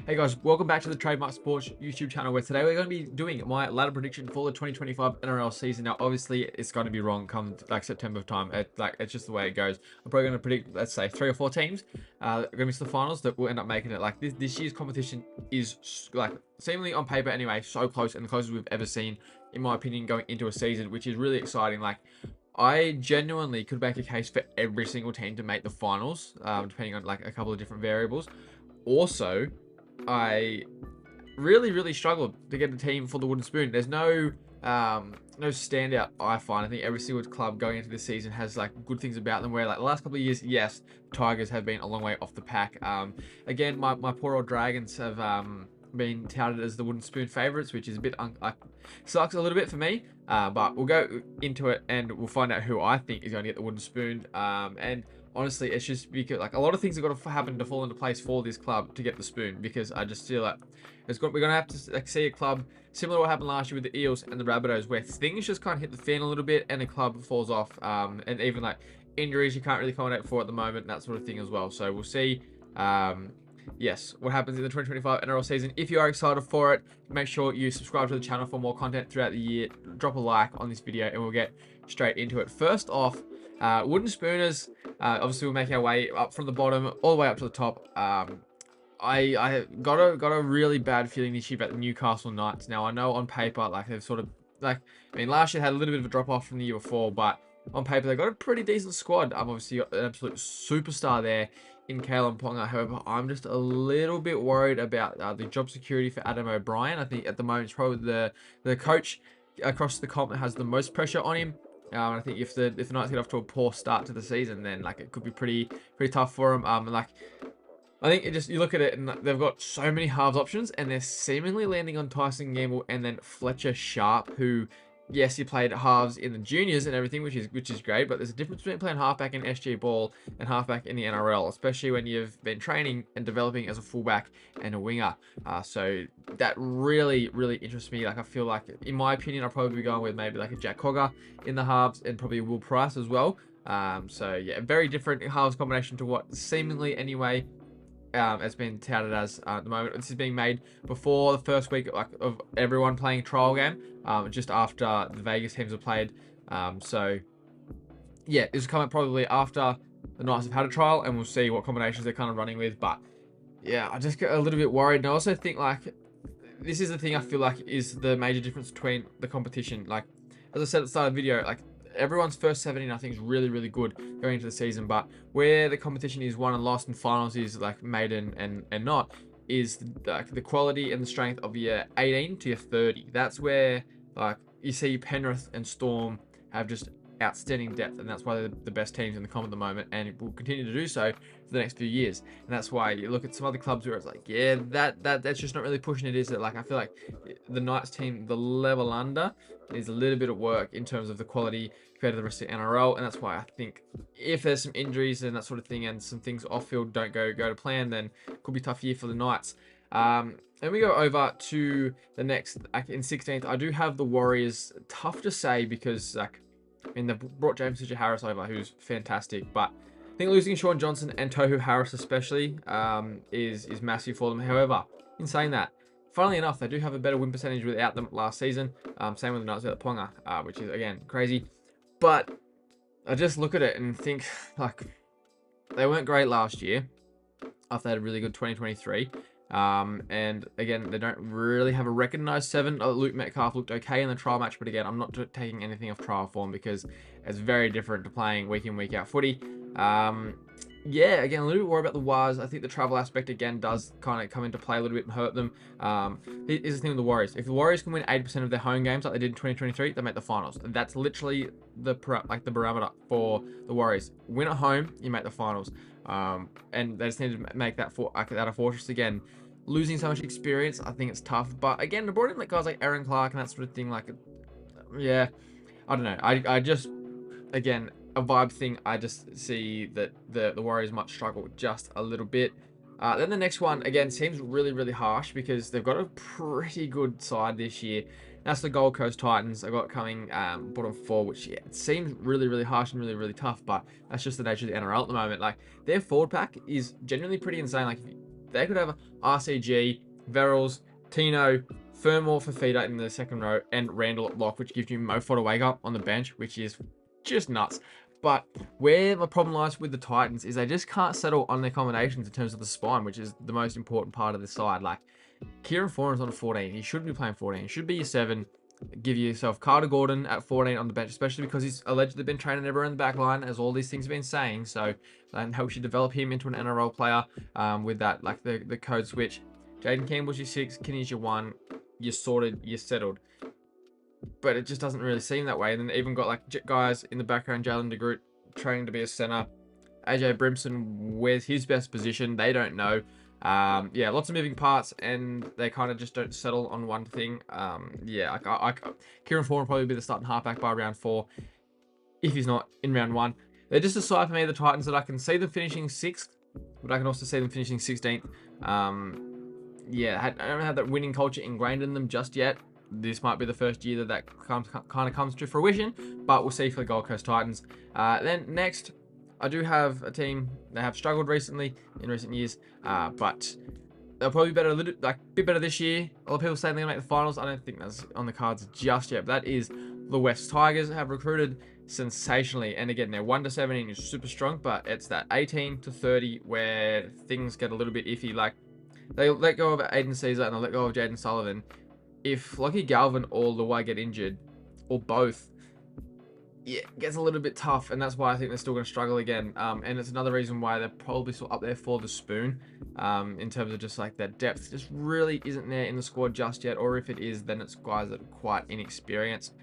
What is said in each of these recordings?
Hey guys, welcome back to the Trademark Sports YouTube channel, where today we're going to be doing my ladder prediction for the 2025 NRL season. Now, obviously, it's going to be wrong come like September time. It's just the way it goes. I'm probably going to predict, let's say, 3 or 4 teams going to miss the finals that will end up making it. Like this year's competition is like seemingly on paper anyway, so close and the closest we've ever seen, in my opinion, going into a season, which is really exciting. Like, I genuinely could make a case for every single team to make the finals, depending on like a couple of different variables. Also, I really struggled to get a team for the wooden spoon. There's no standout, I find. I think every single club going into this season has like good things about them, where like the last couple of years, yes, Tigers have been a long way off the pack. Again, my poor old Dragons have been touted as the wooden spoon favorites, which is a bit sucks a little bit for me, but we'll go into it and we'll find out who I think is going to get the wooden spoon. And honestly, it's just because like a lot of things have got to happen to fall into place for this club to get the spoon, because I just feel like we're going to have to like see a club similar to what happened last year with the Eels and the Rabbitohs, where things just kind of hit the fan a little bit and the club falls off, and even like injuries you can't really accommodate for at the moment, that sort of thing as well. So we'll see yes, what happens in the 2025 NRL season. If you are excited for it, make sure you subscribe to the channel for more content throughout the year. Drop a like on this video and we'll get straight into it. First off, wooden spooners. Obviously, we'll make our way up from the bottom all the way up to the top. I got a really bad feeling this year about the Newcastle Knights. Now, I know on paper, like they've sort of like, I mean, last year had a little bit of a drop off from the year before, but on paper they've got a pretty decent squad. I've obviously got an absolute superstar there in Kalen Ponga. However, I'm just a little bit worried about the job security for Adam O'Brien. I think at the moment it's probably the coach across the comp that has the most pressure on him. I think if the Knights get off to a poor start to the season, then like it could be pretty tough for them. Like I think you look at it and they've got so many halves options, and they're seemingly landing on Tyson Gamble and then Fletcher Sharp, who, yes, he played halves in the juniors and everything, which is great, but there's a difference between playing halfback in SG ball and halfback in the NRL, especially when you've been training and developing as a fullback and a winger. So that really interests me. Like, I feel like, in my opinion, I'll probably be going with maybe like a Jack Cogger in the halves and probably Will Price as well. So yeah, very different halves combination to what seemingly anyway has been touted as at the moment. This is being made before the first week of everyone playing a trial game, just after the Vegas teams have played. So yeah, this will come up probably after the Knights have had a trial, and we'll see what combinations they're kind of running with. But yeah, I just get a little bit worried, and I also think like this is the thing I feel like is the major difference between the competition. Like, as I said at the start of the video, like everyone's first 17 I think is really good going into the season, but where the competition is won and lost and finals is like maiden and not, is the quality and the strength of your 18 to your 30. That's where like you see Penrith and Storm have just outstanding depth, and that's why they're the best teams in the comp at the moment, and it will continue to do so for the next few years. And that's why you look at some other clubs where it's like, yeah, that's just not really pushing it, is it? Like, I feel like the Knights team, the level under, is a little bit of work in terms of the quality compared to the rest of the NRL, and that's why I think if there's some injuries and that sort of thing, and some things off field don't go to plan, then it could be a tough year for the Knights. And we go over to the next, like in 16th, I do have the Warriors. Tough to say because like, I mean, they've brought James Fisher-Harris over, who's fantastic, but I think losing Sean Johnson and Tohu Harris especially is massive for them. However, in saying that, funnily enough, they do have a better win percentage without them last season. Same with the Knights without Ponga, which is, again, crazy. But I just look at it and think, like, they weren't great last year after they had a really good 2023. And again, they don't really have a recognized 7. Luke Metcalf looked okay in the trial match, but again, I'm not taking anything off trial form because it's very different to playing week in, week out footy. Yeah, again, a little bit worried about the Wars. I think the travel aspect, again, does kind of come into play a little bit and hurt them. Here's the thing with the Warriors. If the Warriors can win 80% of their home games like they did in 2023, they make the finals. That's literally the barometer for the Warriors. Win at home, you make the finals. And they just need to make that a fortress again. Losing so much experience, I think it's tough. But again, they brought in like guys like Aaron Clark and that sort of thing. Like, yeah, I don't know. I just, again, a vibe thing. I just see that the Warriors might struggle just a little bit. Then the next one, again, seems really harsh because they've got a pretty good side this year. That's the Gold Coast Titans. I got coming bottom 4, which, yeah, it seems really harsh and really tough, but that's just the nature of the NRL at the moment. Like, their forward pack is genuinely pretty insane. Like, they could have RCG, Verrills, Tino, Fermor for feeder in the second row, and Randall at lock, which gives you Mo Fotuaiga on the bench, which is just nuts. But where the problem lies with the Titans is they just can't settle on their combinations in terms of the spine, which is the most important part of the side. Like, Kieran Foran's on a 14. He shouldn't be playing 14. He should be your 7. Give yourself Carter Gordon at 14 on the bench, especially because he's allegedly been training everyone in the back line, as all these things have been saying. So that helps you develop him into an NRL player with that, like the code switch. Jaden Campbell's your 6. Kinney's your 1. You're sorted. You're settled. But it just doesn't really seem that way. And then even got like guys in the background, Jalen DeGroot training to be a center. AJ Brimson, where's his best position? They don't know. Yeah, lots of moving parts, and they kind of just don't settle on one thing. Yeah, Kieran Foran will probably be the starting halfback by round 4, if he's not in round 1. They're just a side for me, the Titans, that I can see them finishing 6th, but I can also see them finishing 16th. Yeah, I don't have that winning culture ingrained in them just yet. This might be the first year that kind of comes to fruition, but we'll see for the Gold Coast Titans. Then next, I do have a team that have struggled recently in recent years, but they'll probably be better, a bit better this year. A lot of people saying they're gonna make the finals. I don't think that's on the cards just yet. But that is the West Tigers. Have recruited sensationally, and again, their 1 to 17 is super strong, but it's that 18 to 30 where things get a little bit iffy. Like, they let go of Aiden Caesar and they let go of Jaden Sullivan. If Lockie Galvin or Luai get injured, or both, yeah, it gets a little bit tough, and that's why I think they're still going to struggle again. And it's another reason why they're probably still up there for the spoon, in terms of just like that depth just really isn't there in the squad just yet, or if it is, then it's guys that are quite inexperienced,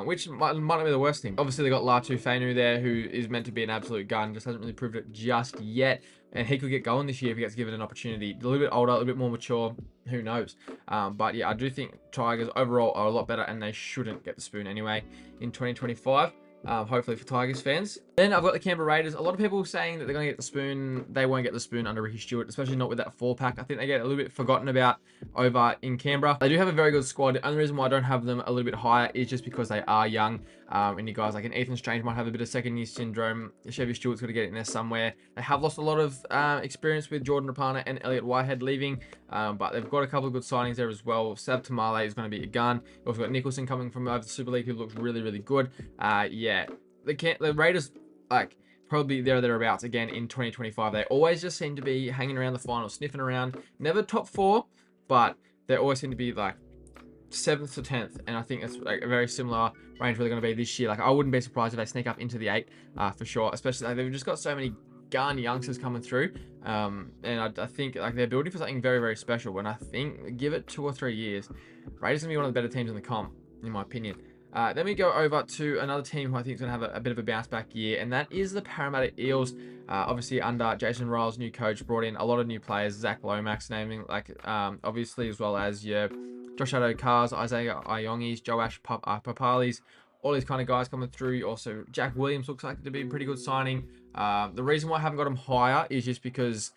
which might not be the worst thing. Obviously, they got Latu Fainu there, who is meant to be an absolute gun, just hasn't really proved it just yet, and he could get going this year if he gets given an opportunity. A little bit older, a little bit more mature, who knows? But yeah, I do think Tigers overall are a lot better, and they shouldn't get the spoon anyway in 2025. Hopefully for Tigers fans. Then I've got the Canberra Raiders. A lot of people saying that they're going to get the spoon. They won't get the spoon under Ricky Stewart, especially not with that 4-pack. I think they get a little bit forgotten about over in Canberra. They do have a very good squad. The only reason why I don't have them a little bit higher is just because they are young. And you guys like an Ethan Strange might have a bit of second year syndrome. Chevy Stewart's got to get in there somewhere. They have lost a lot of experience with Jordan Rapana and Elliot Whitehead leaving. But they've got a couple of good signings there as well. Sav Tamale is going to be a gun. You've also got Nicholson coming from over the Super League, who looks really, really good. Yeah, the Raiders, like, probably thereabouts again in 2025. They always just seem to be hanging around the final, sniffing around. Never top 4, but they always seem to be like 7th to 10th, and I think it's like a very similar range where they're going to be this year. Like, I wouldn't be surprised if they sneak up into the 8 for sure, especially like, they've just got so many gun youngsters coming through, and I think like they're building for something very, very special. And I think give it 2 or 3 years, Raiders gonna be one of the better teams in the comp, in my opinion. Then we go over to another team who I think is going to have a bit of a bounce back year, and that is the Parramatta Eels. Obviously under Jason Ryle's new coach, brought in a lot of new players, Zach Lomax naming, like, obviously, as well as your Josh Addo-Cars, Isaiah Ioнгis, Joash Papalis, all these kind of guys coming through. Also, Jack Williams looks like to be a pretty good signing. The reason why I haven't got him higher is just because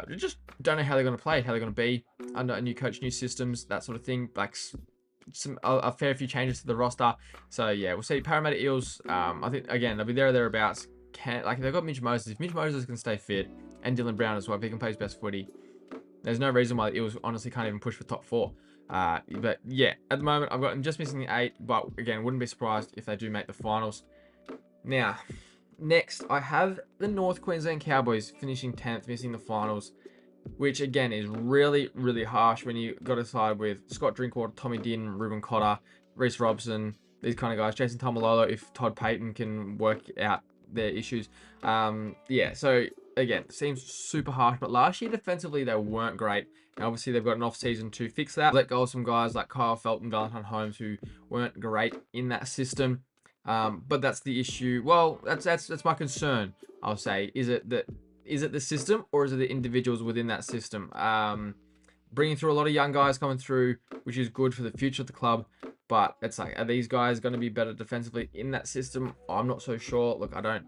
we just don't know how they're going to play, how they're going to be under a new coach, new systems, that sort of thing. Like, a fair few changes to the roster. So yeah, we'll see. Parramatta Eels, I think again they'll be there or thereabouts. They've got Mitch Moses. If Mitch Moses can stay fit, and Dylan Brown as well, if he can play his best footy, there's no reason why the Eels honestly can't even push for top 4. But yeah, at the moment I've got them just missing the 8, but again, wouldn't be surprised if they do make the finals. Now, next I have the North Queensland Cowboys finishing 10th, missing the finals, which again is really, really harsh when you got to side with Scott Drinkwater, Tommy Dearden, Ruben Cotter, Reece Robson, these kind of guys, Jason Tamalolo, if Todd Payton can work out their issues. Yeah, so again, seems super harsh, but last year defensively they weren't great. And obviously they've got an off season to fix that. Let go of some guys like Kyle Felton, Valentine Holmes, who weren't great in that system. But that's the issue. Well, that's my concern. I'll say, is it the system, or is it the individuals within that system? Bringing through a lot of young guys coming through, which is good for the future of the club. But it's like, are these guys going to be better defensively in that system? I'm not so sure. Look, I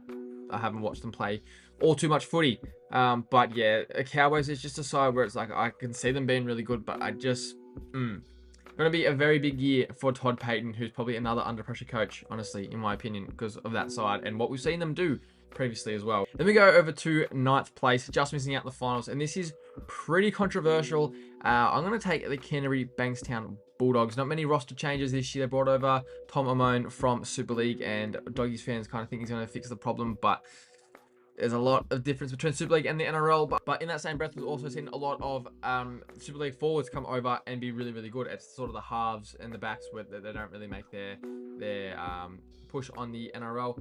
haven't watched them play all too much footy. But yeah, Cowboys is just a side where it's like, I can see them being really good, but I just, going to be a very big year for Todd Payton, who's probably another under pressure coach, honestly, in my opinion, because of that side and what we've seen them do previously as well. Then we go over to 9th place, just missing out the finals, and this is pretty controversial. I'm going to take the Canterbury-Bankstown Bulldogs. Not many roster changes this year. They brought over Tom Amone from Super League, and Doggies fans kind of think he's going to fix the problem, but there's a lot of difference between Super League and the NRL, but in that same breath, we've also seen a lot of Super League forwards come over and be really, really good. It's sort of the halves and the backs where they don't really make their push on the NRL.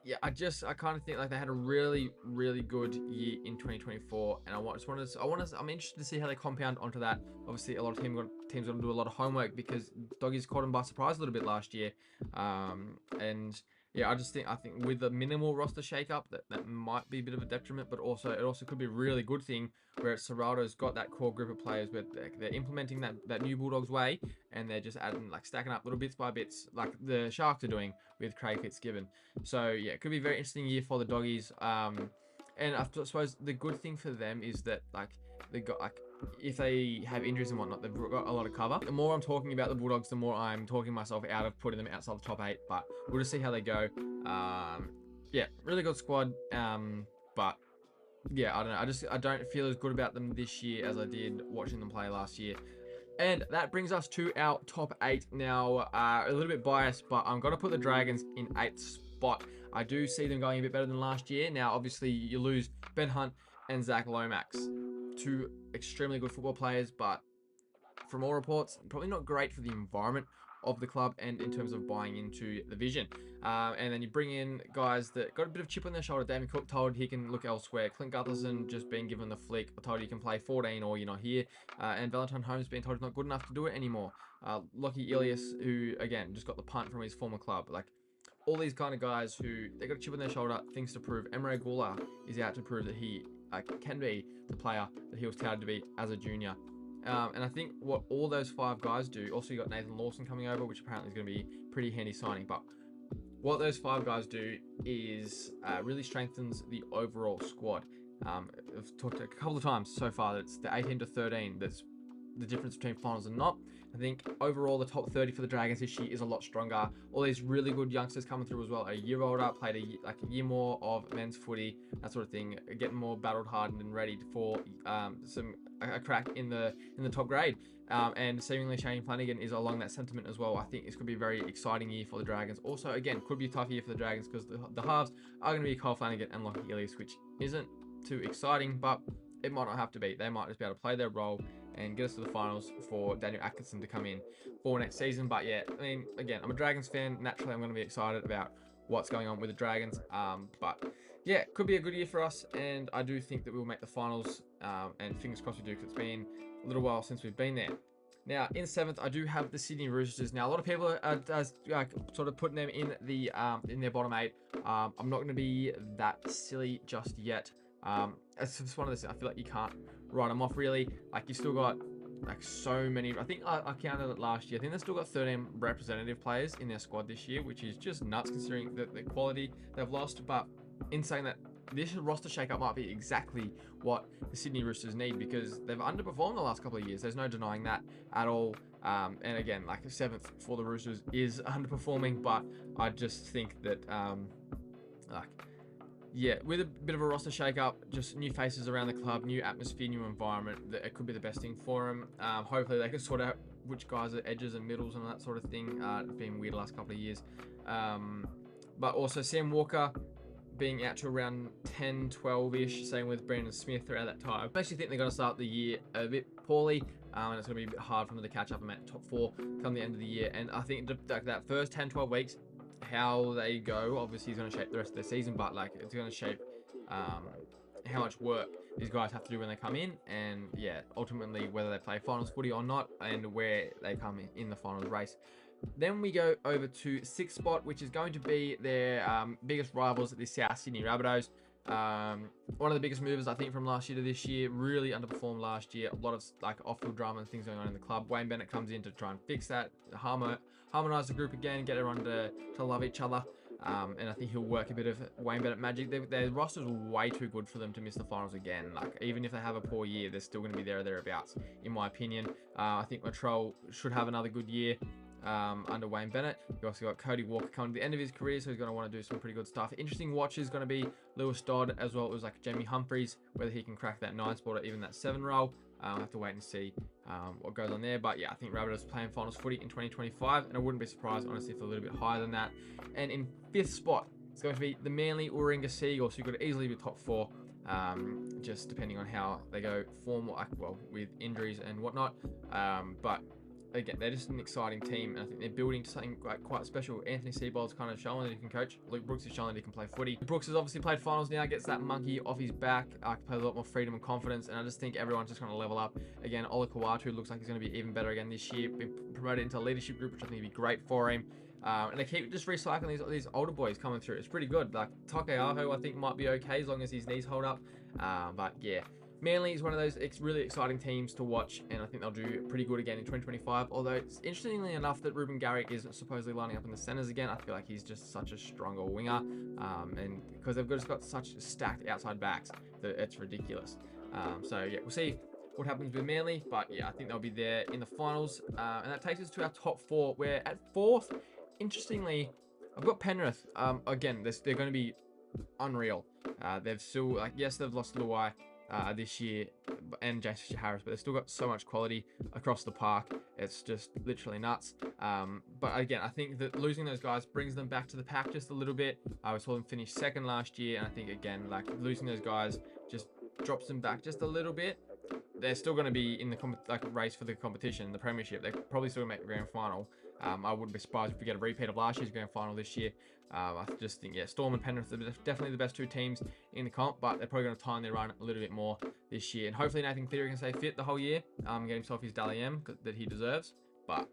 Yeah, I kind of think like they had a really, really good year in 2024, and I'm interested to see how they compound onto that. Obviously, a lot of teams got to do a lot of homework because Doggies caught them by surprise a little bit last year, and yeah, I think with the minimal roster shakeup, that might be a bit of a detriment, but it also could be a really good thing where Serrato's got that core group of players where they're implementing that new Bulldogs way, and they're just adding, like, stacking up little bits by bits, like the Sharks are doing with Craig Fitzgibbon. So yeah, it could be a very interesting year for the Doggies. And I suppose the good thing for them is that, like, they got, like, if they have injuries and whatnot, they've got a lot of cover. The more I'm talking about the Bulldogs, the more I'm talking myself out of putting them outside the top 8, but we'll just see how they go. Yeah, really good squad, but yeah, I don't know. I don't feel as good about them this year as I did watching them play last year. And that brings us to our top 8. Now, a little bit biased, but I'm going to put the Dragons in 8th spot. I do see them going a bit better than last year. Now, obviously, you lose Ben Hunt and Zach Lomax, two extremely good football players, but from all reports, probably not great for the environment of the club and in terms of buying into the vision. And then you bring in guys that got a bit of chip on their shoulder. Damien Cook told he can look elsewhere. Clint Gutherson just being given the flick, told he can play 14 or you're not here. And Valentine Holmes being told he's not good enough to do it anymore. Lockie Ilias, who again just got the punt from his former club. Like, all these kind of guys who they got a chip on their shoulder, things to prove. Emre Gula is out to prove that he can be the player that he was touted to be as a junior. And I think what all those 5 guys do, also you got Nathan Lawson coming over, which apparently is going to be pretty handy signing, but what those 5 guys do is really strengthens the overall squad. I've talked a couple of times so far that it's the 18 to 13 that's the difference between finals and not. I think overall the top 30 for the Dragons this year is a lot stronger. All these really good youngsters coming through as well. A year older, played a year more of men's footy, that sort of thing. Getting more battled hardened and ready for a crack in the top grade. And seemingly Shane Flanagan is along that sentiment as well. I think this could be a very exciting year for the Dragons. Also, again, could be a tough year for the Dragons because the halves are going to be Kyle Flanagan and Lockie Ilias, which isn't too exciting, but it might not have to be. They might just be able to play their role and get us to the finals for Daniel Atkinson to come in for next season. But yeah, I mean, again, I'm a Dragons fan. Naturally, I'm going to be excited about what's going on with the Dragons. But yeah, could be a good year for us, and I do think that we'll make the finals. And fingers crossed we do, because it's been a little while since we've been there. Now, in 7th, I do have the Sydney Roosters. Now, a lot of people are sort of putting them in their bottom 8. I'm not going to be that silly just yet. It's just one of those, I feel like you can't write them off really. Like, you still got like so many. I think I counted it last year. I think they've still got 13 representative players in their squad this year, which is just nuts considering the quality they've lost. But in saying that, this roster shakeup might be exactly what the Sydney Roosters need, because they've underperformed the last couple of years. There's no denying that at all. And again, like 7th for the Roosters is underperforming, but I just think that yeah, with a bit of a roster shake-up, just new faces around the club, new atmosphere, new environment, it could be the best thing for them. Hopefully they can sort out which guys are edges and middles and that sort of thing. It's been weird the last couple of years. But also Sam Walker being out to around 10, 12-ish, same with Brandon Smith throughout that time. I actually think they're going to start the year a bit poorly, and it's going to be a bit hard for them to catch up and make top 4 come the end of the year. And I think that first 10, 12 weeks, how they go obviously is going to shape the rest of their season, but like it's going to shape how much work these guys have to do when they come in, and yeah, ultimately whether they play finals footy or not, and where they come in the finals race. Then we go over to 6th spot, which is going to be their biggest rivals at the South Sydney Rabbitohs. One of the biggest movers, I think, from last year to this year. Really underperformed last year. A lot of like off-field drama and things going on in the club. Wayne Bennett comes in to try and fix that, harmonise the group again, get everyone to love each other. And I think he'll work a bit of Wayne Bennett magic. Their roster's way too good for them to miss the finals again. Like, even if they have a poor year, they're still going to be there or thereabouts, in my opinion. I think Latrell should have another good year. under Wayne Bennett. You also got Cody Walker coming to the end of his career, so he's going to want to do some pretty good stuff. Interesting watch is going to be Lewis Dodd, as well as like Jamie Humphries, whether he can crack that 9 spot or even that 7 role. I'll have to wait and see what goes on there. But yeah, I think Rabbitohs playing finals footy in 2025, and I wouldn't be surprised, honestly, if a little bit higher than that. And in 5th spot, it's going to be the Manly Warringah Seagulls, who could easily be top 4, just depending on how they go form, well, with injuries and whatnot. But again, they're just an exciting team, and I think they're building to something like quite special. Anthony Seibold's kind of showing that he can coach. Luke Brooks is showing that he can play footy. Brooks has obviously played finals now, gets that monkey off his back, can play a lot more freedom and confidence, and I just think everyone's just going to level up. Again, Ola Kawatu looks like he's going to be even better again this year. Been promoted into a leadership group, which I think would be great for him. And they keep just recycling these older boys coming through. It's pretty good. Like Takeaho, I think might be okay as long as his knees hold up. But yeah, Manly is one of those really exciting teams to watch, and I think they'll do pretty good again in 2025. Although it's interestingly enough that Ruben Garrick is supposedly lining up in the centres again. I feel like he's just such a stronger winger, and because they've just got such stacked outside backs that it's ridiculous. So yeah, we'll see what happens with Manly, but yeah, I think they'll be there in the finals. And that takes us to our top 4, where at 4th, interestingly, I've got Penrith. Again, they're going to be unreal. They've still, like, yes, they've lost Luai this year and Jason Harris, but they've still got so much quality across the park. It's just literally nuts. But again, I think that losing those guys brings them back to the pack just a little bit. I saw them finish 2nd last year, and I think again, like, losing those guys just drops them back just a little bit. They're still going to be in the race for the competition, the premiership. They probably still make the grand final. I wouldn't be surprised if we get a repeat of last year's grand final this year. I just think, yeah, Storm and Penrith are definitely the best 2 teams in the comp, but they're probably going to time their run a little bit more this year. And hopefully Nathan Cleary can stay fit the whole year, get himself his Dally M that he deserves. But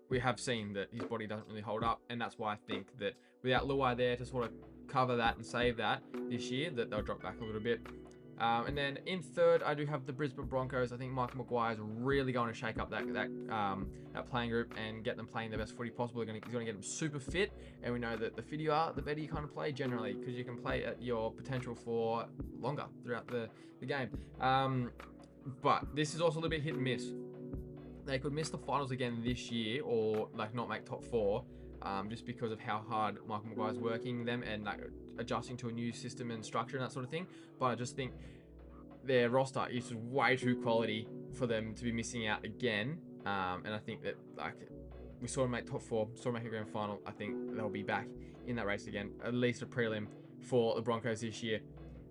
we have seen that his body doesn't really hold up, and that's why I think that without Luai there to sort of cover that and save that this year, that they'll drop back a little bit. And then in 3rd, I do have the Brisbane Broncos. I think Michael Maguire is really going to shake up that playing group and get them playing the best footy possible. He's going to get them super fit, and we know that the fitter you are, the better you kind of play generally, because you can play at your potential for longer throughout the game. But this is also a little bit hit and miss. They could miss the finals again this year, or like not make top 4. Just because of how hard Michael Maguire's working them and like adjusting to a new system and structure and that sort of thing. But I just think their roster is just way too quality for them to be missing out again. And I think that, like, we saw them make top 4, saw them make a grand final. I think they'll be back in that race again, at least a prelim for the Broncos this year.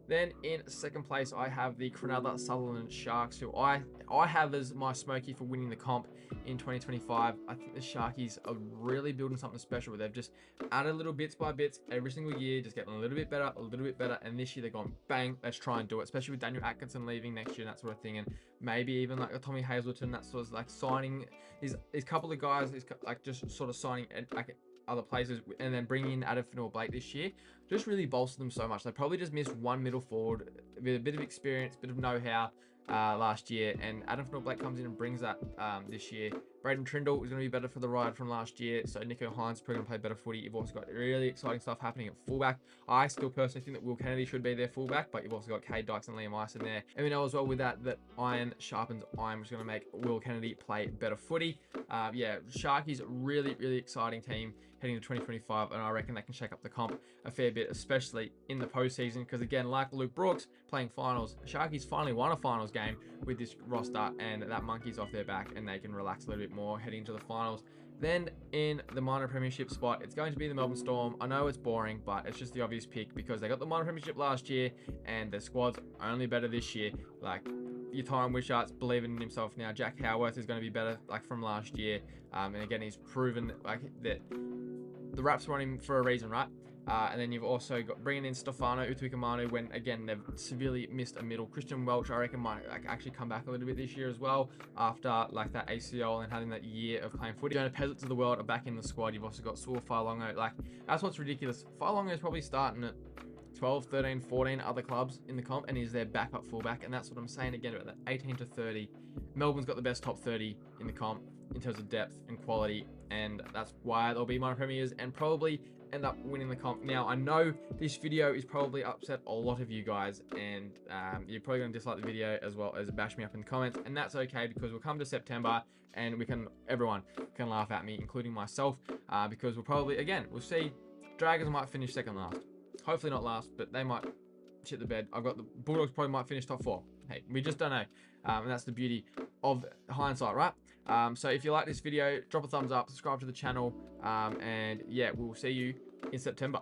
Then in 2nd place, I have the Cronulla Sutherland Sharks, who I have as my smoky for winning the comp in 2025. I think the Sharkies are really building something special, where they've just added little bits by bits every single year, just getting a little bit better, and this year they've gone, bang, let's try and do it, especially with Daniel Atkinson leaving next year and that sort of thing, and maybe even like a Tommy Hazleton, that sort of like signing these couple of guys, like just sort of signing like other places, and then bringing in Adam Fanua-Blake this year just really bolstered them so much. They probably just missed one middle forward with a bit of experience, bit of know-how last year, and Adam Fanua-Blake comes in and brings that this year. Braden Trindle is going to be better for the ride from last year, so Nico Hines is probably going to play better footy. You've also got really exciting stuff happening at fullback. I still personally think that Will Kennedy should be their fullback, but you've also got Cade Dykes and Liam Ice in there. And we know as well with that iron sharpens iron, which is going to make Will Kennedy play better footy. Yeah, Sharkies, really, really exciting team heading to 2025, and I reckon they can shake up the comp a fair bit, especially in the postseason, because again, like Luke Brooks playing finals, Sharkies finally won a finals game with this roster, and that monkey's off their back, and they can relax a little bit more heading into the finals. Then in the minor premiership spot, it's going to be the Melbourne Storm. I know it's boring, but it's just the obvious pick because they got the minor premiership last year, and their squad's only better this year. Like, your Tyron Wishart's believing in himself now. Jack Howarth is going to be better, like, from last year, and again, he's proven like that the Raps want him for a reason, right? And then you've also got bringing in Stefano Utuikamanu when, again, they've severely missed a middle. Christian Welch, I reckon, might actually come back a little bit this year as well after like that ACL and having that year of playing footy. Jonah Peasants of the world are back in the squad. You've also got Saul Failongo. Like, that's what's ridiculous. Failongo is probably starting at 12, 13, 14 other clubs in the comp, and he's their backup fullback. And that's what I'm saying again about that 18 to 30. Melbourne's got the best top 30 in the comp in terms of depth and quality, and that's why they'll be minor premiers and probably end up winning the comp. Now, I know this video is probably upset a lot of you guys, and you're probably going to dislike the video as well as bash me up in the comments, and that's okay, because we'll come to September and everyone can laugh at me, including myself, because we'll probably, again, we'll see, Dragons might finish second last. Hopefully not last, but they might shit the bed. I've got the Bulldogs probably might finish top 4. Hey, we just don't know. And that's the beauty of hindsight, right? So if you like this video, drop a thumbs up, subscribe to the channel, and yeah, we'll see you in September.